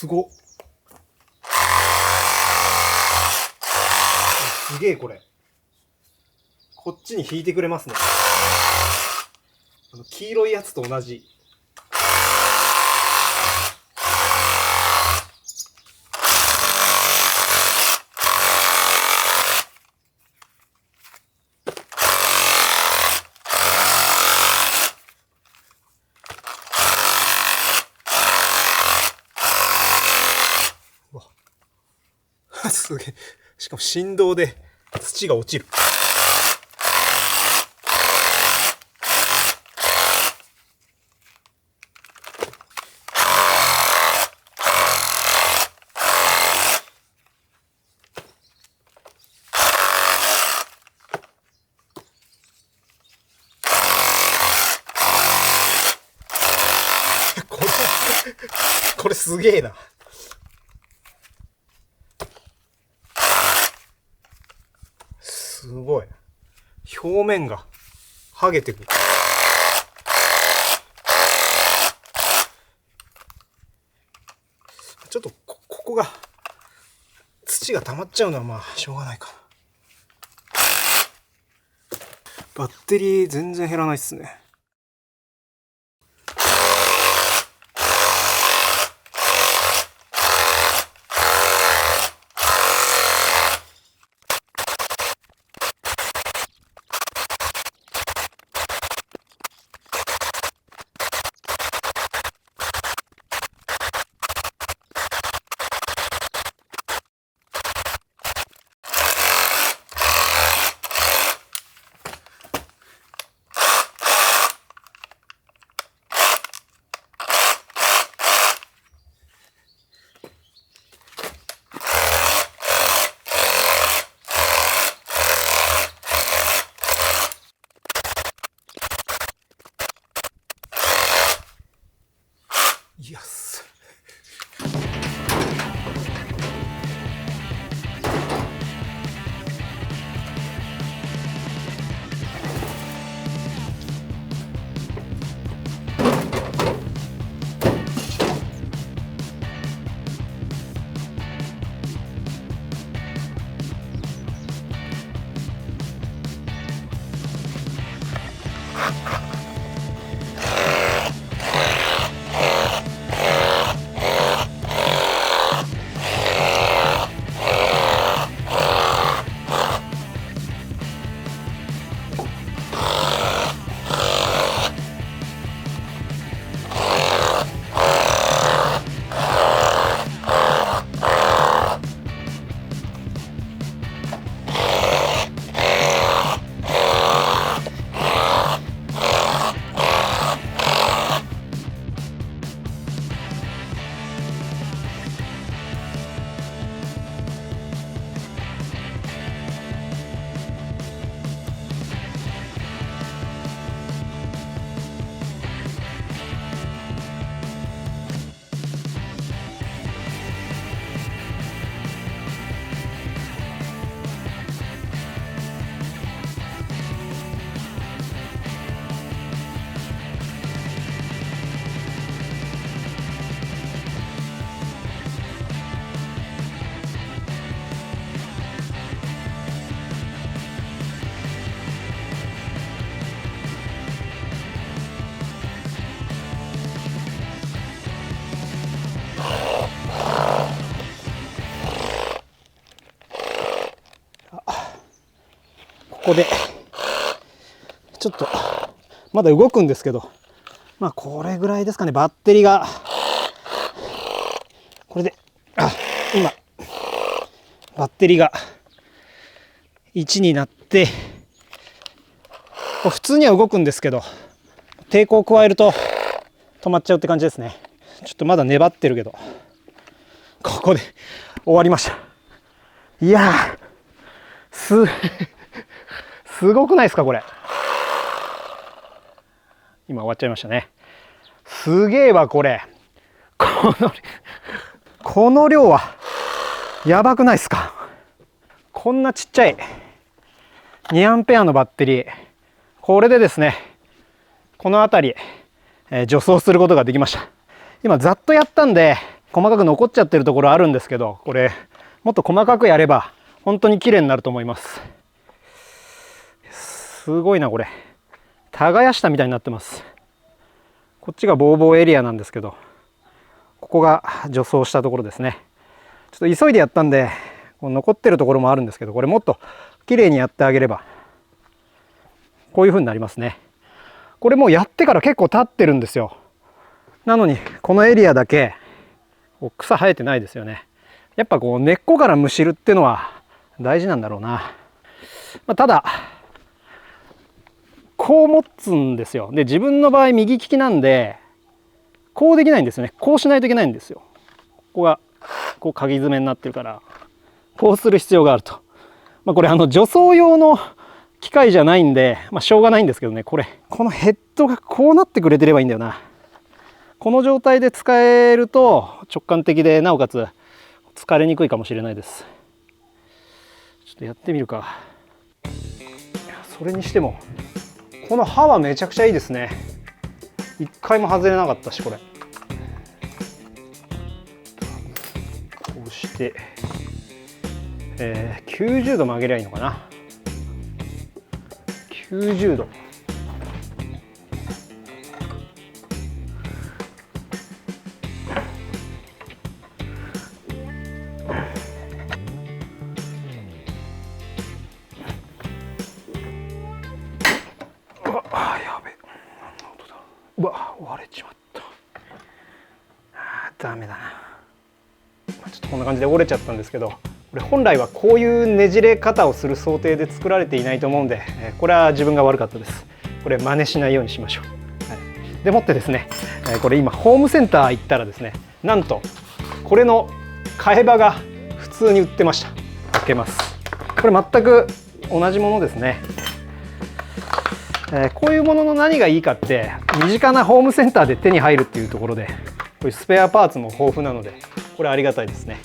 すごっ。すげえこれ。こっちに引いてくれますね。黄色いやつと同じ。すげえ。しかも振動で土が落ちる。これすげえな。すごい。表面が剥げてくる。ちょっとここが土が溜まっちゃうのはまあしょうがないかな。バッテリー全然減らないっすね。いやこでちょっとまだ動くんですけど、まあこれぐらいですかね。バッテリーがこれで、今バッテリーが1になって、普通には動くんですけど、抵抗を加えると止まっちゃうって感じですね。ちょっとまだ粘ってるけど、ここで終わりました。いやー、すごくないですかこれ。今終わっちゃいましたね。すげえわこれ。この量はやばくないですか。こんなちっちゃい2アンペアのバッテリー、これでですね、この辺り、除草することができました。今ざっとやったんで細かく残っちゃってるところあるんですけど、これもっと細かくやれば本当に綺麗になると思います。すごいなこれ。耕したみたいになってます。こっちがボーボーエリアなんですけど、ここが除草したところですね。ちょっと急いでやったんで残ってるところもあるんですけど、これもっと綺麗にやってあげればこういう風になりますね。これもうやってから結構経ってるんですよ。なのにこのエリアだけ草生えてないですよね。やっぱこう根っこからむしるっていうのは大事なんだろうな。ただこう持つんですよ。で自分の場合右利きなんでこうできないんですよね。こうしないといけないんですよ。ここがこう鍵爪になってるからこうする必要があると。これ除草用の機械じゃないんで、しょうがないんですけどね。このヘッドがこうなってくれてればいいんだよな。この状態で使えると直感的で、なおかつ疲れにくいかもしれないです。ちょっとやってみるか。それにしてもこの刃はめちゃくちゃいいですね。一回も外れなかったし、これこうして、90度曲げりゃいいのかな。90度。うわ、割れちまった。ダメだな。ちょっとこんな感じで折れちゃったんですけど、これ本来はこういうねじれ方をする想定で作られていないと思うんで、これは自分が悪かったです。これ真似しないようにしましょう。はい、でもってですね、これ今ホームセンター行ったらですね、なんとこれの替え刃が普通に売ってました。開けます。これ全く同じものですね。こういうものの何がいいかって、身近なホームセンターで手に入るっていうところで、こういうスペアパーツも豊富なので、これありがたいですね。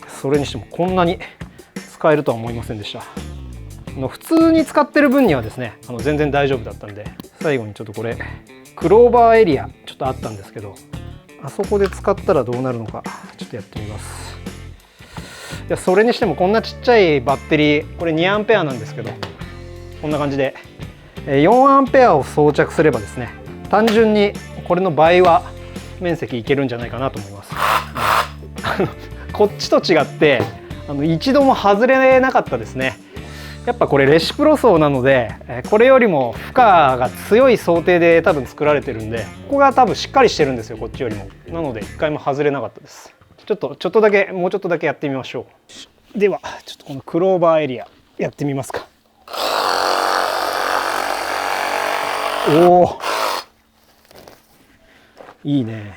それにしてもこんなに使えるとは思いませんでした。普通に使ってる分にはですね、全然大丈夫だったんで、最後にちょっとこれクローバーエリアちょっとあったんですけど、あそこで使ったらどうなるのかちょっとやってみます。いや、それにしてもこんなちっちゃいバッテリー、これ2アンペアなんですけど、こんな感じで4アンペアを装着すればですね、単純にこれの倍は面積いけるんじゃないかなと思います。こっちと違って一度も外れなかったですね。やっぱこれレシプロ層なので、これよりも負荷が強い想定で多分作られてるんで、ここが多分しっかりしてるんですよ、こっちよりも。なので一回も外れなかったです。ちょっとだけ、もうちょっとだけやってみましょう。ではちょっとこのクローバーエリアやってみますか。おお、いいね。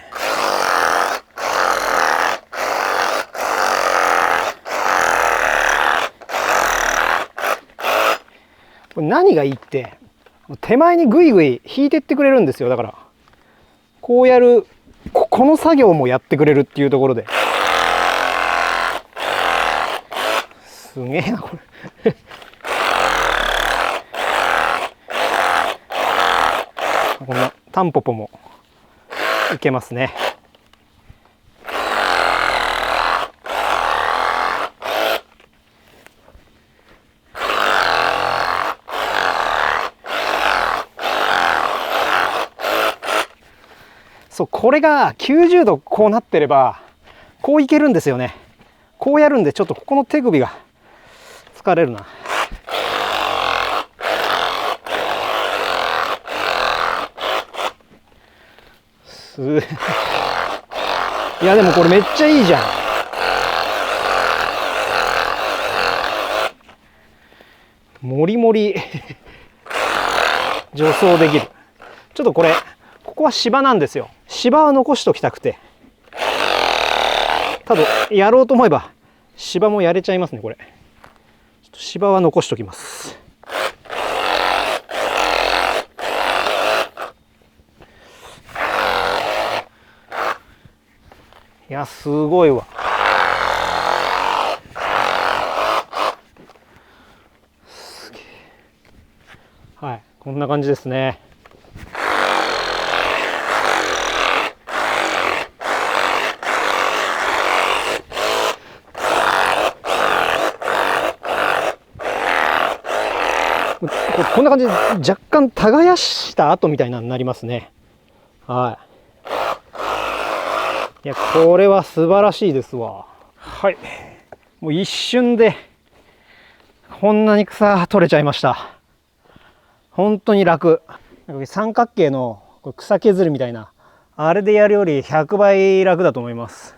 これ何がいいって、手前にグイグイ引いてってくれるんですよ。だからこうやる、この作業もやってくれるっていうところで、すげえなこれ。こんなタンポポもいけますね。そう、これが90度こうなってればこういけるんですよね。こうやるんでちょっとここの手首が疲れるな。いやでもこれめっちゃいいじゃん。もりもり助走できる。ちょっとここは芝なんですよ。芝は残しときたくて、ただやろうと思えば芝もやれちゃいますね。これちょっと芝は残しときます。いやすごいわ。すげえ。はい、こんな感じですね。こんな感じで若干耕した後みたいなのになりますね。はい。いやこれは素晴らしいですわ。はい。もう一瞬でこんなに草取れちゃいました。本当に楽。三角形の草削りみたいなあれでやるより100倍楽だと思います。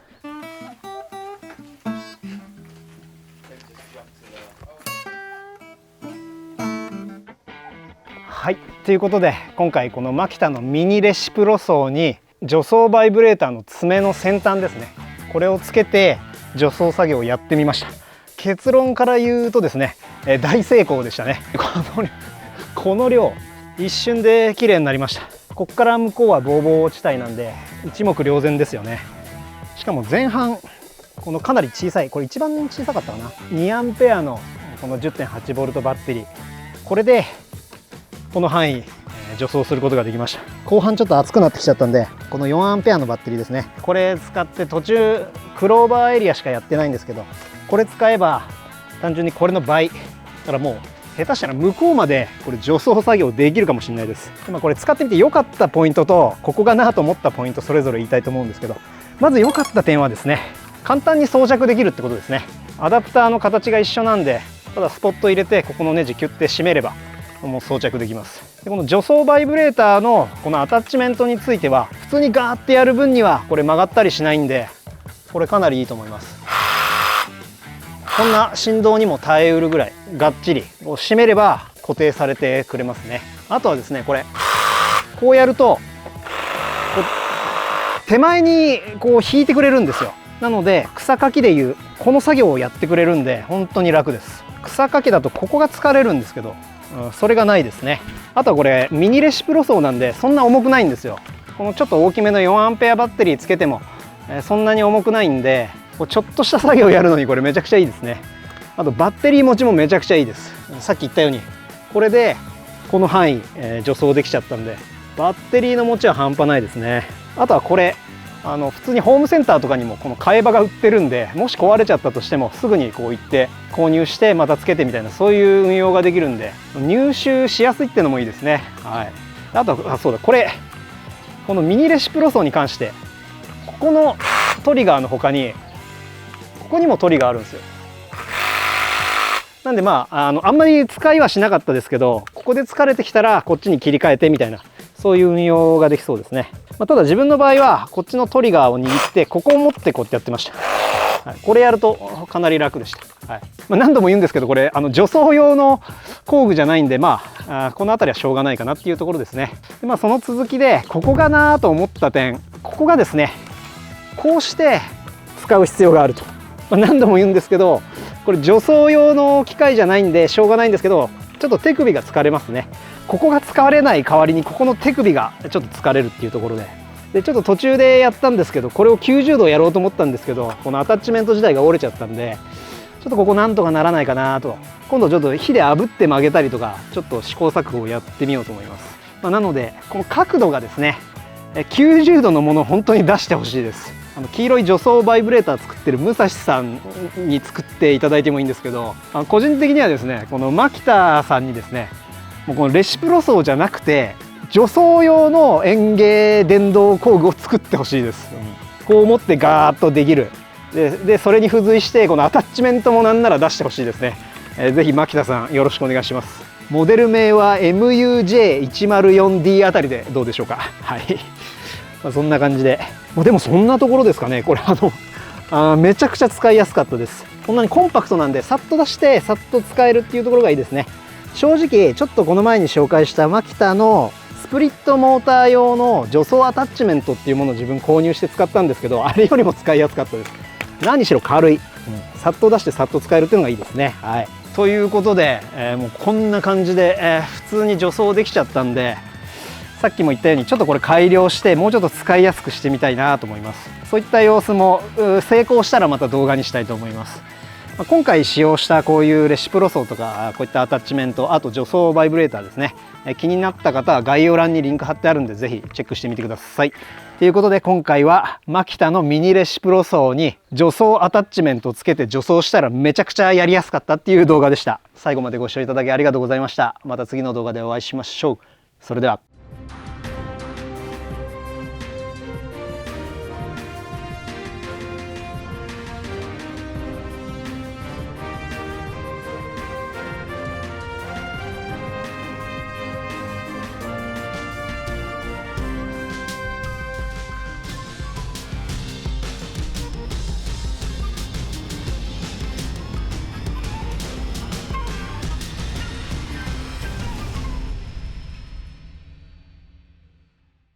はい、ということで今回このマキタのミニレシプロソーに除草バイブレーターの爪の先端ですね、これをつけて除草作業をやってみました。結論から言うとですね、大成功でしたね。この量一瞬で綺麗になりました。こっから向こうはボーボー地帯なんで一目瞭然ですよね。しかも前半このかなり小さい、これ一番小さかったかな、2アンペアのこの 10.8 ボルトバッテリー、これでこの範囲除草することができました。後半ちょっと熱くなってきちゃったんで、この4アンペアのバッテリーですね、これ使って途中クローバーエリアしかやってないんですけど、これ使えば単純にこれの倍だから、もう下手したら向こうまでこれ除草作業できるかもしれないです。これ使ってみて良かったポイントと、ここがなと思ったポイントそれぞれ言いたいと思うんですけど、まず良かった点はですね、簡単に装着できるってことですね。アダプターの形が一緒なんで、ただスポット入れてここのネジキュッて締めればもう装着できます。でこの除草バイブレーターのこのアタッチメントについては、普通にガーってやる分にはこれ曲がったりしないんで、これかなりいいと思います。こんな振動にも耐えうるぐらいがっちり締めれば固定されてくれますね。あとはですね、こうやると手前にこう引いてくれるんですよ。なので草かきでいうこの作業をやってくれるんで本当に楽です。草かきだとここが疲れるんですけど、それがないですね。あとはこれミニレシプロソーなんでそんな重くないんですよ。このちょっと大きめの4アンペアバッテリーつけてもそんなに重くないんで、ちょっとした作業をやるのにこれめちゃくちゃいいですね。あとバッテリー持ちもめちゃくちゃいいです。さっき言ったようにこれでこの範囲除草できちゃったんで、バッテリーの持ちは半端ないですね。あとはこれ普通にホームセンターとかにもこの替え刃が売ってるんで、もし壊れちゃったとしてもすぐにこう行って購入してまたつけてみたいな、そういう運用ができるんで入手しやすいってのもいいですね。はい、あとそうだ、このミニレシプロソーに関して、ここのトリガーの他にここにもトリガーあるんですよ。なんであんまり使いはしなかったですけど、ここで疲れてきたらこっちに切り替えてみたいな、そういう運用ができそうですね。ただ自分の場合はこっちのトリガーを握ってここを持ってこうやってやってました。はい、これやるとかなり楽でした。はい、何度も言うんですけど、これ除草用の工具じゃないんで、この辺りはしょうがないかなっていうところですね。でその続きでここがなと思った点、ここがですね、こうして使う必要があると、何度も言うんですけど、これ除草用の機械じゃないんでしょうがないんですけど、ちょっと手首が疲れますね。ここが使われない代わりにここの手首がちょっと疲れるっていうところでちょっと途中でやったんですけど、これを90度やろうと思ったんですけど、このアタッチメント自体が折れちゃったんで、ちょっとここなんとかならないかなと、今度ちょっと火で炙って曲げたりとか、ちょっと試行錯誤をやってみようと思います。なのでこの角度がですね、90度のものを本当に出してほしいです。黄色い除草バイブレーター作ってる武蔵さんに作っていただいてもいいんですけど、個人的にはですね、このマキタさんにですね、もうこのレシプロソーじゃなくて除草用の園芸電動工具を作ってほしいです。こう持ってガーッとできる。でそれに付随してこのアタッチメントもなんなら出してほしいですね。ぜひマキタさんよろしくお願いします。モデル名は MUJ104D あたりでどうでしょうか。はい。そんな感じで、でもそんなところですかね。これめちゃくちゃ使いやすかったです。こんなにコンパクトなんでさっと出してさっと使えるっていうところがいいですね。正直ちょっとこの前に紹介したマキタのスプリットモーター用の助走アタッチメントっていうものを自分購入して使ったんですけど、あれよりも使いやすかったです。何しろ軽い、さっと出してさっと使えるっていうのがいいですね。はい、ということで、もうこんな感じで、普通に助走できちゃったんで、さっきも言ったようにちょっとこれ改良してもうちょっと使いやすくしてみたいなと思います。そういった様子も成功したらまた動画にしたいと思います。今回使用したこういうレシプロソーとかこういったアタッチメント、あと助走バイブレーターですね、気になった方は概要欄にリンク貼ってあるんでぜひチェックしてみてください。ということで今回はマキタのミニレシプロソーに助走アタッチメントをつけて助走したらめちゃくちゃやりやすかったっていう動画でした。最後までご視聴いただきありがとうございました。また次の動画でお会いしましょう。それでは。